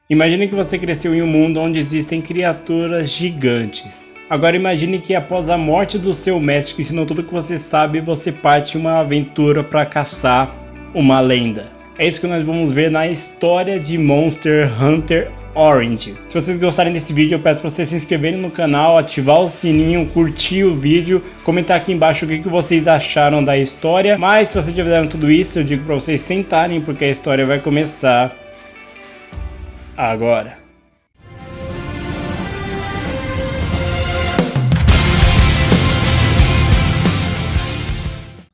Imagine que você cresceu em um mundo onde existem criaturas gigantes. Agora imagine que após a morte do seu mestre que ensinou tudo o que você sabe, você parte em uma aventura para caçar uma lenda. É isso que nós vamos ver na história de Monster Hunter Orange. Se vocês gostarem desse vídeo, eu peço para vocês se inscreverem no canal, ativar o sininho, curtir o vídeo, comentar aqui embaixo o que vocês acharam da história. Mas se vocês já fizeram tudo isso, eu digo para vocês sentarem porque a história vai começar agora.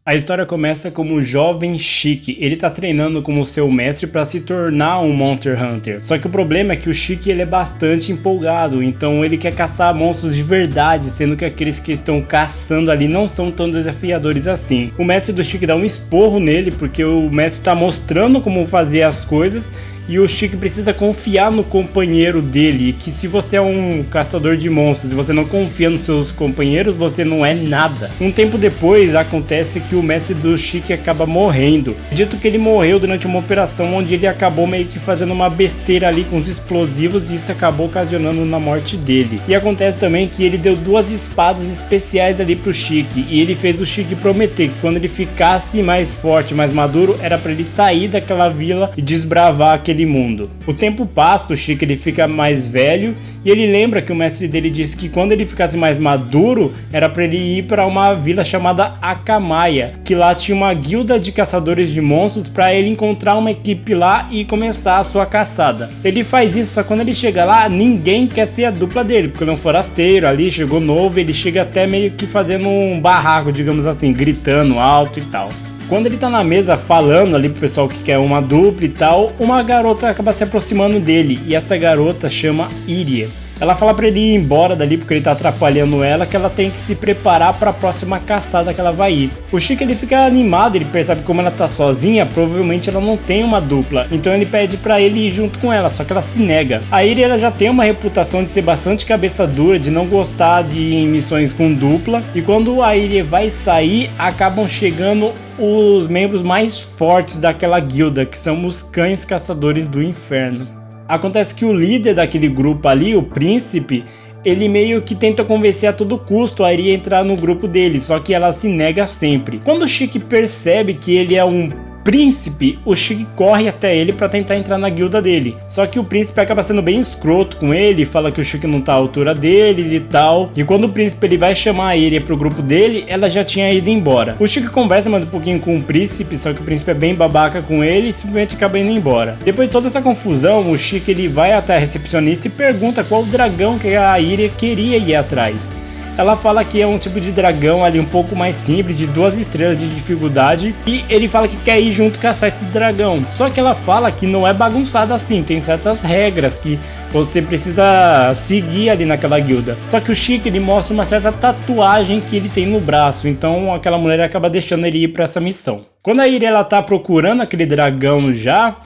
A história começa como o jovem Chique. Ele tá treinando como seu mestre para se tornar um Monster Hunter. Só que o problema é que o Chique ele é bastante empolgado, então ele quer caçar monstros de verdade, sendo que aqueles que estão caçando ali não são tão desafiadores assim. O mestre do Chique dá um esporro nele porque o mestre tá mostrando como fazer as coisas. E o Chique precisa confiar no companheiro dele, e que se você é um caçador de monstros e você não confia nos seus companheiros, você não é nada. Um tempo depois, acontece que o mestre do Chique acaba morrendo. Dito que ele morreu durante uma operação onde ele acabou meio que fazendo uma besteira ali com os explosivos e isso acabou ocasionando na morte dele. E acontece também que ele deu duas espadas especiais ali pro Chique, e ele fez o Chique prometer que quando ele ficasse mais forte, mais maduro, era para ele sair daquela vila e desbravar aquele mundo. O tempo passa, o Chique ele fica mais velho e ele lembra que o mestre dele disse que quando ele ficasse mais maduro era para ele ir para uma vila chamada Akamaia, que lá tinha uma guilda de caçadores de monstros para ele encontrar uma equipe lá e começar a sua caçada. Ele faz isso, só que quando ele chega lá ninguém quer ser a dupla dele, porque ele é um forasteiro ali, chegou novo, ele chega até meio que fazendo um barraco, digamos assim, gritando alto e tal. Quando ele tá na mesa falando ali pro pessoal que quer uma dupla e tal, uma garota acaba se aproximando dele, e essa garota chama Iria. Ela fala pra ele ir embora dali porque ele tá atrapalhando ela, que ela tem que se preparar para a próxima caçada que ela vai ir. O Chique ele fica animado, ele percebe que como ela tá sozinha, provavelmente ela não tem uma dupla, então ele pede pra ele ir junto com ela, só que ela se nega. A Iria ela já tem uma reputação de ser bastante cabeça dura, de não gostar de ir em missões com dupla, e quando a Iria vai sair, acabam chegando os membros mais fortes daquela guilda, que são os Cães Caçadores do Inferno. Acontece que o líder daquele grupo ali, o príncipe, ele meio que tenta convencer a todo custo a Iria entrar no grupo dele, só que ela se nega sempre. Quando o Chique percebe que ele é um príncipe, o Chique corre até ele para tentar entrar na guilda dele. Só que o príncipe acaba sendo bem escroto com ele, fala que o Chique não tá à altura deles e tal. E quando o príncipe ele vai chamar a Iria pro grupo dele, ela já tinha ido embora. O Chique conversa mais um pouquinho com o príncipe, só que o príncipe é bem babaca com ele e simplesmente acaba indo embora. Depois de toda essa confusão, o Chique ele vai até a recepcionista e pergunta qual dragão que a Iria queria ir atrás. Ela fala que é um tipo de dragão ali um pouco mais simples, de 2 estrelas de dificuldade, e ele fala que quer ir junto caçar esse dragão. Só que ela fala que não é bagunçado assim, tem certas regras que você precisa seguir ali naquela guilda. Só que o Chique ele mostra uma certa tatuagem que ele tem no braço, então aquela mulher acaba deixando ele ir para essa missão. Quando a Iria ela tá procurando aquele dragão já,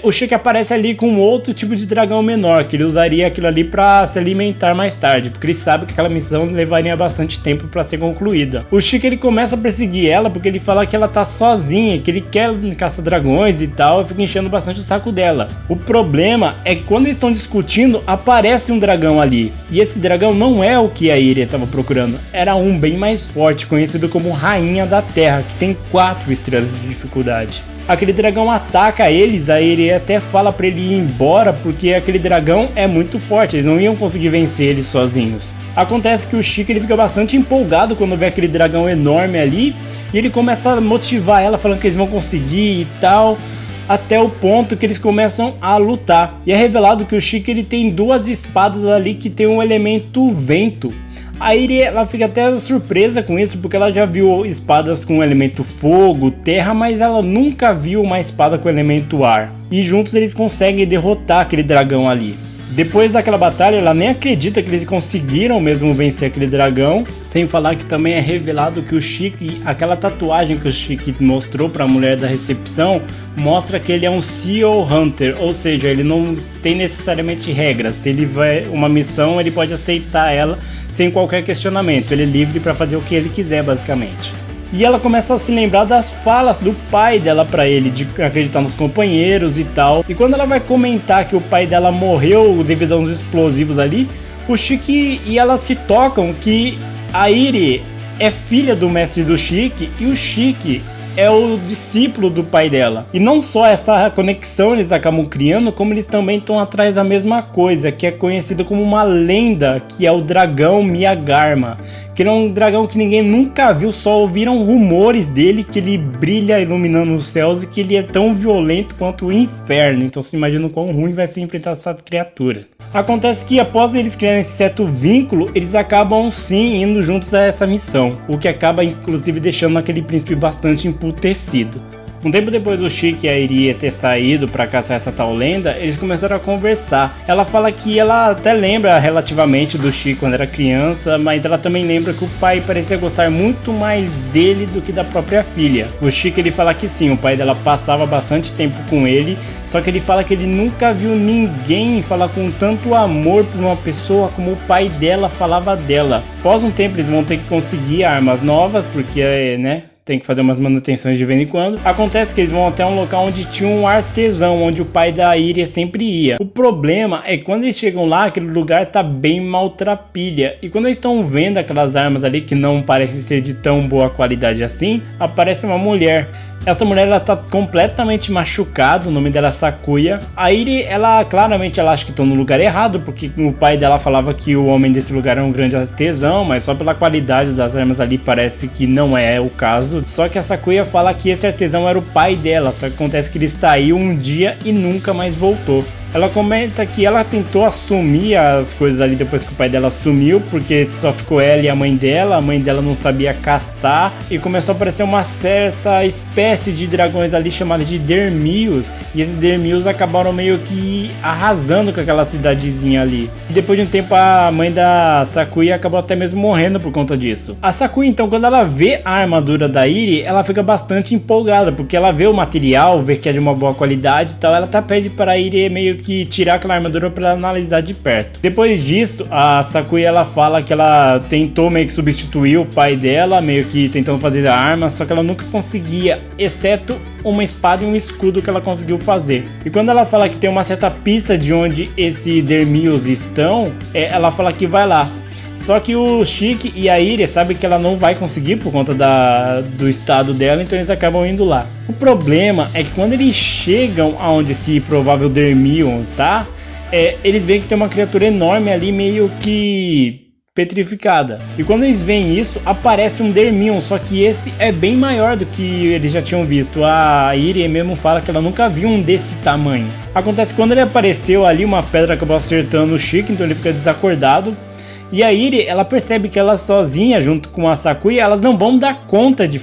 o Chique aparece ali com outro tipo de dragão menor, que ele usaria aquilo ali para se alimentar mais tarde, porque ele sabe que aquela missão levaria bastante tempo para ser concluída. O Chique ele começa a perseguir ela porque ele fala que ela tá sozinha, que ele quer caçar dragões e tal, e fica enchendo bastante o saco dela. O problema é que quando eles estão discutindo, aparece um dragão ali, e esse dragão não é o que a Iria estava procurando, era um bem mais forte, conhecido como Rainha da Terra, que tem 4 estrelas de dificuldade. Aquele dragão ataca eles, a Iria até fala para ele ir embora porque aquele dragão é muito forte, eles não iam conseguir vencer eles sozinhos. Acontece que o Chique ele fica bastante empolgado quando vê aquele dragão enorme ali, e ele começa a motivar ela falando que eles vão conseguir e tal, até o ponto que eles começam a lutar. E é revelado que o Chique ele tem 2 espadas ali que tem um elemento vento. A Iria ela fica até surpresa com isso, porque ela já viu espadas com elemento fogo, terra, mas ela nunca viu uma espada com elemento ar. E juntos eles conseguem derrotar aquele dragão ali. Depois daquela batalha, ela nem acredita que eles conseguiram mesmo vencer aquele dragão. Sem falar que também é revelado que o Chique, aquela tatuagem que o Chique mostrou para a mulher da recepção, mostra que ele é um Seal Hunter, ou seja, ele não tem necessariamente regras. Se ele vai uma missão, ele pode aceitar ela sem qualquer questionamento. Ele é livre para fazer o que ele quiser, basicamente. E ela começa a se lembrar das falas do pai dela pra ele, de acreditar nos companheiros e tal. E quando ela vai comentar que o pai dela morreu devido a uns explosivos ali, o Shiki e ela se tocam que a Eri é filha do mestre do Shiki e o Shiki é o discípulo do pai dela. E não só essa conexão eles acabam criando, como eles também estão atrás da mesma coisa, que é conhecido como uma lenda, que é o dragão Miyagama. Que ele é um dragão que ninguém nunca viu, só ouviram rumores dele, que ele brilha iluminando os céus e que ele é tão violento quanto o inferno. Então se imagina o quão ruim vai ser enfrentar essa criatura. Acontece que após eles criarem esse certo vínculo, eles acabam sim indo juntos a essa missão, o que acaba inclusive deixando aquele príncipe bastante emputecido. Um tempo depois do Shiki e a Eri ter saído para caçar essa tal lenda, eles começaram a conversar. Ela fala que ela até lembra relativamente do Shiki quando era criança, mas ela também lembra que o pai parecia gostar muito mais dele do que da própria filha. O Shiki ele fala que sim, o pai dela passava bastante tempo com ele, só que ele fala que ele nunca viu ninguém falar com tanto amor por uma pessoa como o pai dela falava dela. Após um tempo eles vão ter que conseguir armas novas, porque tem que fazer umas manutenções de vez em quando. Acontece que eles vão até um local onde tinha um artesão, onde o pai da Iria sempre ia. O problema é que quando eles chegam lá, aquele lugar tá bem maltrapilha. E quando eles estão vendo aquelas armas ali que não parecem ser de tão boa qualidade assim, aparece uma mulher. Essa mulher ela tá completamente machucada, o nome dela é Sakuya. A Eri, ela claramente ela acha que estão no lugar errado, porque o pai dela falava que o homem desse lugar é um grande artesão, mas só pela qualidade das armas ali parece que não é o caso. Só que a Sakuya fala que esse artesão era o pai dela, só que acontece que ele saiu um dia e nunca mais voltou. Ela comenta que ela tentou assumir as coisas ali depois que o pai dela sumiu, porque só ficou ela e a mãe dela não sabia caçar, e começou a aparecer uma certa espécie de dragões ali chamados de Dermios, e esses Dermios acabaram meio que arrasando com aquela cidadezinha ali. E depois de um tempo a mãe da Sakuya acabou até mesmo morrendo por conta disso. A Sakuya então, quando ela vê a armadura da Eri, ela fica bastante empolgada, porque ela vê o material, vê que é de uma boa qualidade e tal, ela até pede para a Eri meio que tirar aquela armadura para analisar de perto. Depois disso, a Sakuya ela fala que ela tentou meio que substituir o pai dela, meio que tentando fazer a arma, só que ela nunca conseguia, exceto uma espada e um escudo que ela conseguiu fazer. E quando ela fala que tem uma certa pista de onde esses Dermios estão, ela fala que vai lá. Só que o Shiki e a Iria sabem que ela não vai conseguir por conta do estado dela, então eles acabam indo lá. O problema é que quando eles chegam aonde esse provável Dermion tá, eles veem que tem uma criatura enorme ali meio que petrificada. E quando eles veem isso, aparece um Dermion, só que esse é bem maior do que eles já tinham visto. A Iria mesmo fala que ela nunca viu um desse tamanho. Acontece que quando ele apareceu ali, uma pedra acabou acertando o Shiki, então ele fica desacordado. E a Eri, ela percebe que ela sozinha, junto com a Sakuya, elas não vão dar conta de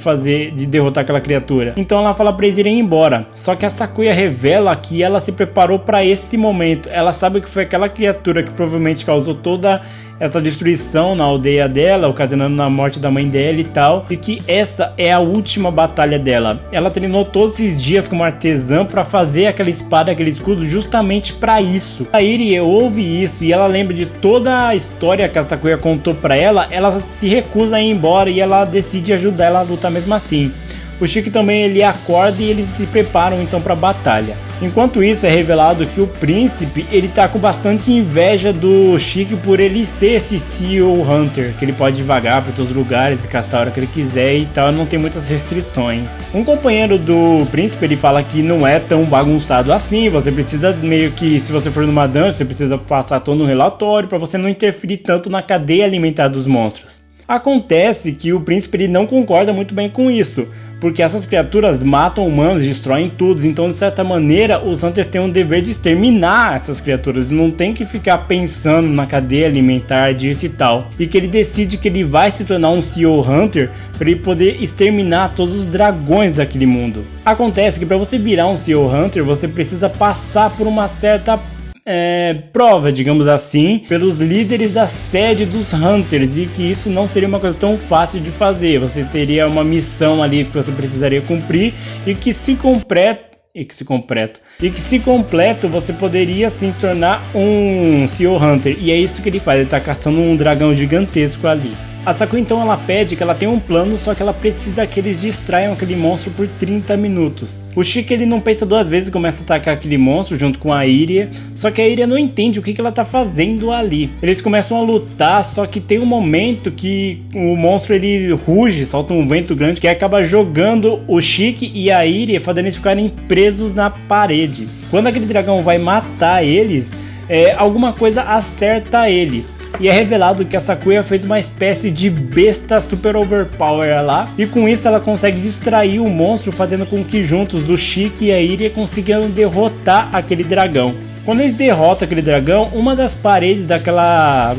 derrotar aquela criatura. Então ela fala pra eles irem embora. Só que a Sakuya revela que ela se preparou para esse momento. Ela sabe que foi aquela criatura que provavelmente causou toda essa destruição na aldeia dela, ocasionando a morte da mãe dela e tal. E que essa é a última batalha dela. Ela treinou todos esses dias como artesã para fazer aquela espada, aquele escudo, justamente para isso. A Eri ouve isso e ela lembra de toda a história que a Sakuya contou pra ela. Ela se recusa a ir embora e ela decide ajudar ela a lutar mesmo assim. O Shiki também ele acorda e eles se preparam então para a batalha. Enquanto isso é revelado que o príncipe ele tá com bastante inveja do Shiki por ele ser esse Seal Hunter, que ele pode vagar por todos os lugares e caçar a hora que ele quiser e tal, não tem muitas restrições. Um companheiro do príncipe ele fala que não é tão bagunçado assim, você precisa meio que, se você for numa dungeon, você precisa passar todo um relatório para você não interferir tanto na cadeia alimentar dos monstros. Acontece que o príncipe ele não concorda muito bem com isso, porque essas criaturas matam humanos, destroem tudo, então de certa maneira os Hunters têm um dever de exterminar essas criaturas, não tem que ficar pensando na cadeia alimentar disso e tal. E que ele decide que ele vai se tornar um Seal Hunter para ele poder exterminar todos os dragões daquele mundo. Acontece que para você virar um Seal Hunter você precisa passar por uma certa prova, digamos assim, pelos líderes da sede dos Hunters, e que isso não seria uma coisa tão fácil de fazer. Você teria uma missão ali que você precisaria cumprir e que se completo você poderia sim se tornar um Seal Hunter. E é isso que ele faz, ele tá caçando um dragão gigantesco ali. A Sakuya então ela pede que ela tenha um plano, só que ela precisa que eles distraiam aquele monstro por 30 minutos. O Shiki ele não pensa duas vezes e começa a atacar aquele monstro junto com a Iria, só que a Iria não entende o que ela tá fazendo ali. Eles começam a lutar, só que tem um momento que o monstro ele ruge, solta um vento grande que acaba jogando o Shiki e a Iria, fazendo eles ficarem presos na parede. Quando aquele dragão vai matar eles, alguma coisa acerta ele. E é revelado que a Sakuya fez uma espécie de besta super overpower lá, e com isso ela consegue distrair o monstro, fazendo com que juntos o Shiki e a Iria consigam derrotar aquele dragão. Quando eles derrotam aquele dragão, uma das paredes daquela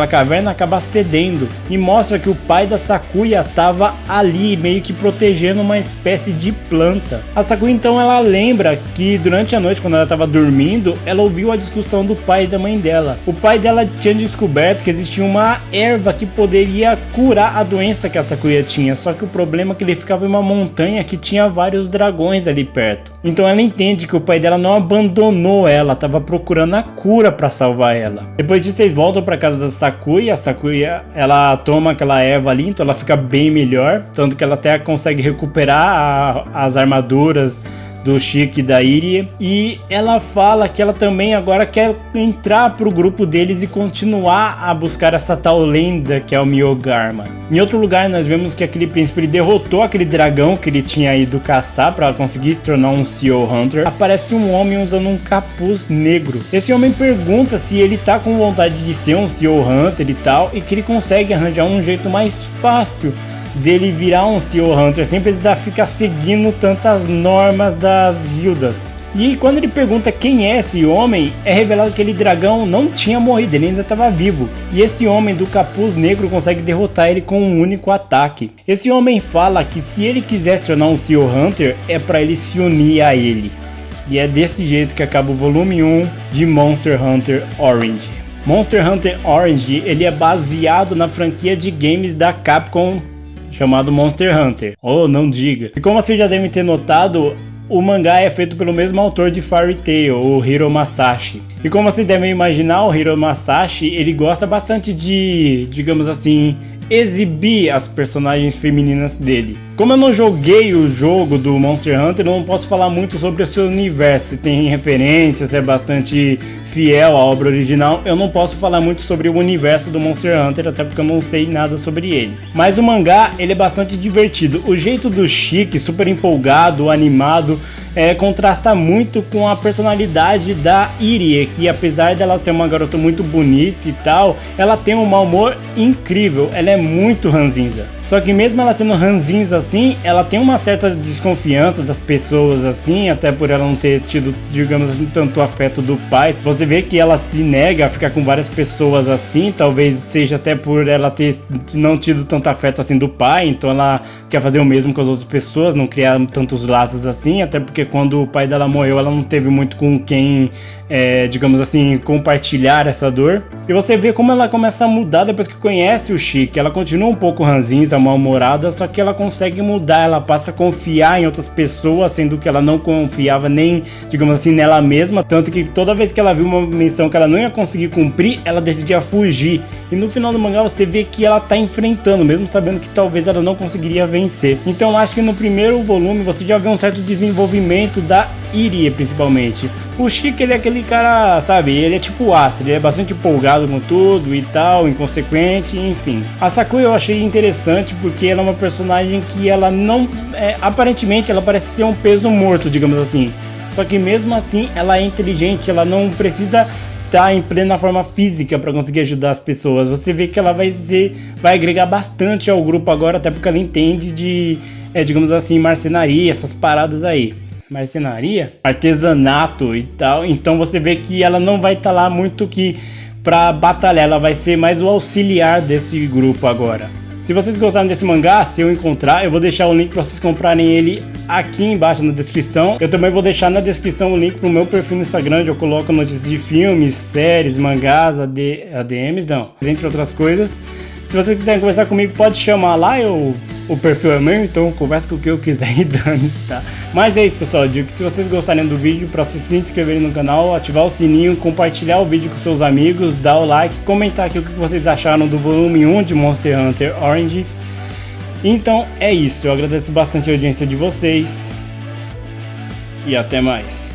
caverna acaba cedendo e mostra que o pai da Sakuya estava ali, meio que protegendo uma espécie de planta. A Sakuya então ela lembra que durante a noite, quando ela estava dormindo, ela ouviu a discussão do pai e da mãe dela. O pai dela tinha descoberto que existia uma erva que poderia curar a doença que a Sakuya tinha, só que o problema é que ele ficava em uma montanha que tinha vários dragões ali perto. Então ela entende que o pai dela não abandonou ela, estava procurando a cura para salvar ela. Depois disso eles voltam para casa da Sakuya. A Sakuya ela toma aquela erva ali, então ela fica bem melhor, tanto que ela até consegue recuperar as armaduras do Shiki e da Iria, e ela fala que ela também agora quer entrar pro grupo deles e continuar a buscar essa tal lenda que é o Myogarma. Em outro lugar nós vemos que aquele príncipe ele derrotou aquele dragão que ele tinha ido caçar para conseguir se tornar um Seal Hunter. Aparece um homem usando um capuz negro. Esse homem pergunta se ele tá com vontade de ser um Seal Hunter e tal, e que ele consegue arranjar um jeito mais fácil dele virar um Seal Hunter sem precisar ficar seguindo tantas normas das guildas. E quando ele pergunta quem é esse homem, é revelado que aquele dragão não tinha morrido, ele ainda estava vivo. E esse homem do capuz negro consegue derrotar ele com um único ataque. Esse homem fala que se ele quiser se tornar um Seal Hunter, é para ele se unir a ele. E é desse jeito que acaba o volume 1 de Monster Hunter Orange. Monster Hunter Orange ele é baseado na franquia de games da Capcom chamado Monster Hunter. Oh, não diga. E como vocês já devem ter notado, o mangá é feito pelo mesmo autor de Fairy Tail, o Hiro Masashi. E como vocês devem imaginar, o Hiro Masashi, ele gosta bastante de, digamos assim, exibir as personagens femininas dele. Como eu não joguei o jogo do Monster Hunter, eu não posso falar muito sobre o seu universo, se tem referências, se é bastante fiel à obra original. Eu não posso falar muito sobre o universo do Monster Hunter, até porque eu não sei nada sobre ele. Mas o mangá, ele é bastante divertido. O jeito do Shiki, super empolgado, animado, contrasta muito com a personalidade da Irie, que apesar dela ser uma garota muito bonita e tal, ela tem um mau humor incrível, ela é muito ranzinza. Só que mesmo ela sendo ranzinza assim, ela tem uma certa desconfiança das pessoas assim, até por ela não ter tido, digamos assim, tanto afeto do pai. Você vê que ela se nega a ficar com várias pessoas assim, talvez seja até por ela ter não tido tanto afeto assim do pai, então ela quer fazer o mesmo com as outras pessoas, não criar tantos laços assim, até porque quando o pai dela morreu, ela não teve muito com quem, digamos assim, compartilhar essa dor. E você vê como ela começa a mudar depois que conhece o Shiki. Ela continua um pouco ranzinza, mal-humorada, só que ela consegue mudar, ela passa a confiar em outras pessoas, sendo que ela não confiava nem, digamos assim, nela mesma, tanto que toda vez que ela viu uma missão que ela não ia conseguir cumprir, ela decidia fugir. E no final do mangá você vê que ela tá enfrentando, mesmo sabendo que talvez ela não conseguiria vencer. Então acho que no primeiro volume você já vê um certo desenvolvimento da Irie, principalmente. O Shiki, ele é aquele cara, sabe, ele é tipo o Astro, ele é bastante empolgado com tudo e tal, inconsequente, enfim. A Sakuya eu achei interessante porque ela é uma personagem que ela não, aparentemente ela parece ser um peso morto, digamos assim. Só que mesmo assim ela é inteligente, ela não precisa estar em plena forma física para conseguir ajudar as pessoas. Você vê que ela vai agregar bastante ao grupo agora, até porque ela entende de, digamos assim, marcenaria, essas paradas aí. Marcenaria? Artesanato e tal. Então você vê que ela não vai estar lá muito que pra batalhar, ela vai ser mais o auxiliar desse grupo agora. Se vocês gostaram desse mangá, se eu encontrar, eu vou deixar o link para vocês comprarem ele aqui embaixo na descrição. Eu também vou deixar na descrição o link pro meu perfil no Instagram, onde eu coloco notícias de filmes, séries, mangás, ADMs, não, entre outras coisas. Se vocês quiserem conversar comigo, pode chamar lá, o perfil é meu, então conversa com o que eu quiser e dane-se, tá? Mas é isso, pessoal, eu digo que se vocês gostarem do vídeo, para vocês se inscreverem no canal, ativar o sininho, compartilhar o vídeo com seus amigos, dar o like, comentar aqui o que vocês acharam do volume 1 de Monster Hunter Origins. Então é isso, eu agradeço bastante a audiência de vocês e até mais.